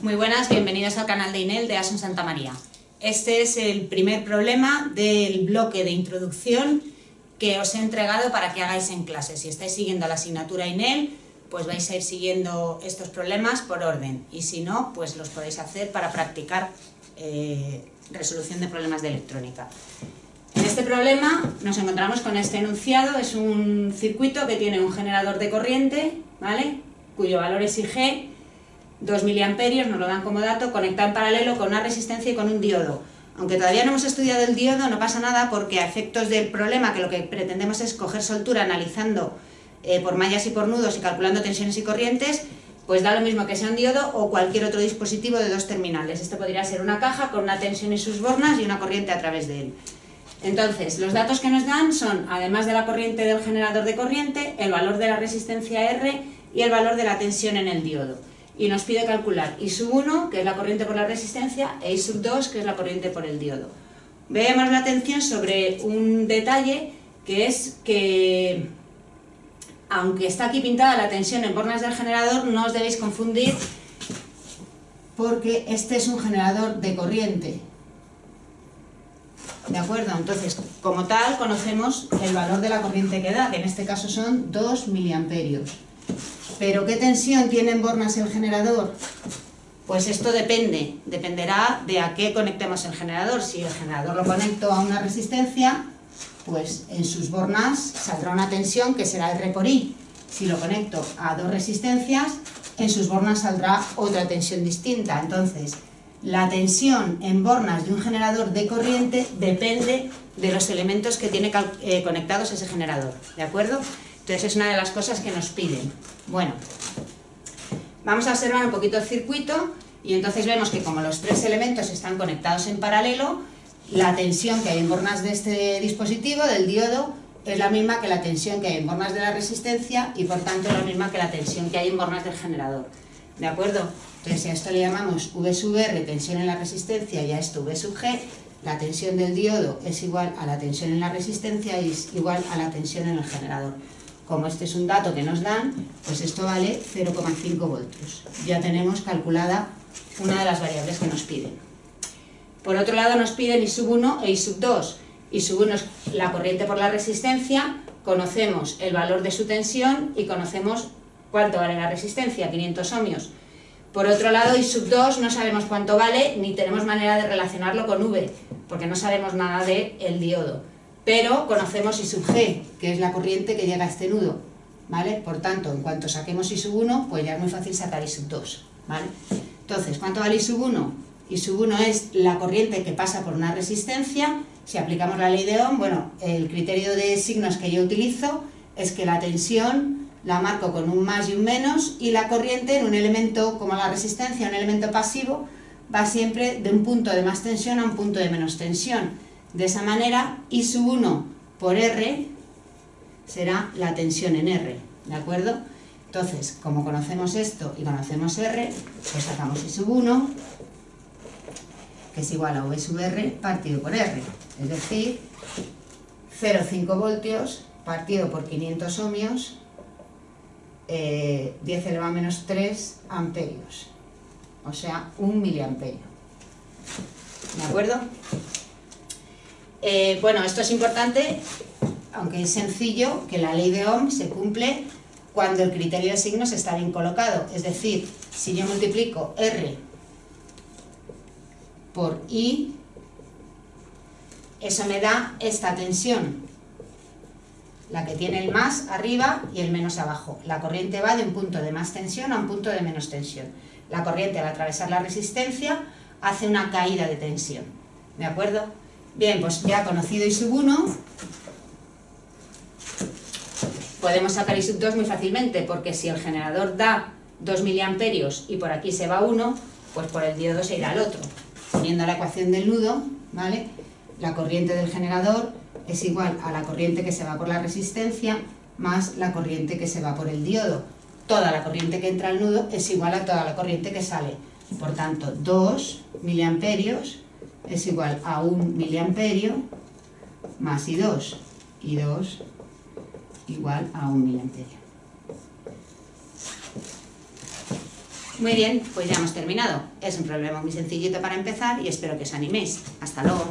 Muy buenas, bienvenidos al canal de INEL de ASUN Santa María. Este es el primer problema del bloque de introducción que os he entregado para que hagáis en clase. Si estáis siguiendo la asignatura INEL, pues vais a ir siguiendo estos problemas por orden, y si no, pues los podéis hacer para practicar resolución de problemas de electrónica. En este problema nos encontramos con este enunciado. Es un circuito que tiene un generador de corriente, ¿vale?, cuyo valor es IG, 2 miliamperios, nos lo dan como dato, conectado en paralelo con una resistencia y con un diodo. Aunque todavía no hemos estudiado el diodo, no pasa nada, porque a efectos del problema, que lo que pretendemos es coger soltura analizando por mallas y por nudos y calculando tensiones y corrientes, pues da lo mismo que sea un diodo o cualquier otro dispositivo de dos terminales. Esto podría ser una caja con una tensión y sus bornas y una corriente a través de él. Entonces, los datos que nos dan son, además de la corriente del generador de corriente, el valor de la resistencia R y el valor de la tensión en el diodo. Y nos pide calcular I1, que es la corriente por la resistencia, e I2, que es la corriente por el diodo. Veamos la atención sobre un detalle, que es que, aunque está aquí pintada la tensión en bornas del generador, no os debéis confundir, porque este es un generador de corriente. ¿De acuerdo? Entonces, como tal, conocemos el valor de la corriente que da, que en este caso son 2 miliamperios. ¿Pero qué tensión tiene en bornas el generador? Pues esto dependerá de a qué conectemos el generador. Si el generador lo conecto a una resistencia, pues en sus bornas saldrá una tensión que será R por I. Si lo conecto a dos resistencias, en sus bornas saldrá otra tensión distinta. Entonces, la tensión en bornas de un generador de corriente depende de los elementos que tiene conectados ese generador, ¿de acuerdo? Entonces es una de las cosas que nos piden. Bueno, vamos a observar un poquito el circuito y entonces vemos que como los tres elementos están conectados en paralelo, la tensión que hay en bornas de este dispositivo, del diodo, es la misma que la tensión que hay en bornas de la resistencia y por tanto la misma que la tensión que hay en bornas del generador. ¿De acuerdo? Entonces si a esto le llamamos V sub R, tensión en la resistencia, y a esto V sub G, la tensión del diodo es igual a la tensión en la resistencia y es igual a la tensión en el generador. Como este es un dato que nos dan, pues esto vale 0,5 voltios. Ya tenemos calculada una de las variables que nos piden. Por otro lado nos piden I1 e I2. I1 es la corriente por la resistencia, conocemos el valor de su tensión y conocemos cuánto vale la resistencia, 500 ohmios. Por otro lado, I2 no sabemos cuánto vale, ni tenemos manera de relacionarlo con V, porque no sabemos nada del diodo. Pero conocemos I_G, que es la corriente que llega a este nudo, ¿vale? Por tanto, en cuanto saquemos I1, pues ya es muy fácil sacar I2, ¿vale? Entonces, ¿cuánto vale I1? I1 es la corriente que pasa por una resistencia. Si aplicamos la ley de Ohm, bueno, el criterio de signos que yo utilizo es que la tensión la marco con un más y un menos, y la corriente en un elemento como la resistencia, un elemento pasivo, va siempre de un punto de más tensión a un punto de menos tensión. De esa manera, I1 por R será la tensión en R, ¿de acuerdo? Entonces, como conocemos esto y conocemos R, pues sacamos I1, que es igual a V sub R partido por R, es decir, 0,5 voltios partido por 500 ohmios, 10 elevado a menos 3 amperios, o sea, 1 miliamperio, ¿de acuerdo? Bueno, esto es importante, aunque es sencillo, que la ley de Ohm se cumple cuando el criterio de signos está bien colocado. Es decir, si yo multiplico R por I, eso me da esta tensión, la que tiene el más arriba y el menos abajo. La corriente va de un punto de más tensión a un punto de menos tensión. La corriente, al atravesar la resistencia, hace una caída de tensión, ¿de acuerdo? Bien, pues ya conocido I1, podemos sacar I2 muy fácilmente, porque si el generador da 2 miliamperios y por aquí se va 1, pues por el diodo se irá al otro. Poniendo la ecuación del nudo, ¿vale?, la corriente del generador es igual a la corriente que se va por la resistencia más la corriente que se va por el diodo. Toda la corriente que entra al nudo es igual a toda la corriente que sale. Por tanto, 2 miliamperios es igual a 1 miliamperio más I2. I2 igual a 1 miliamperio. Muy bien, pues ya hemos terminado. Es un problema muy sencillito para empezar y espero que os animéis. Hasta luego.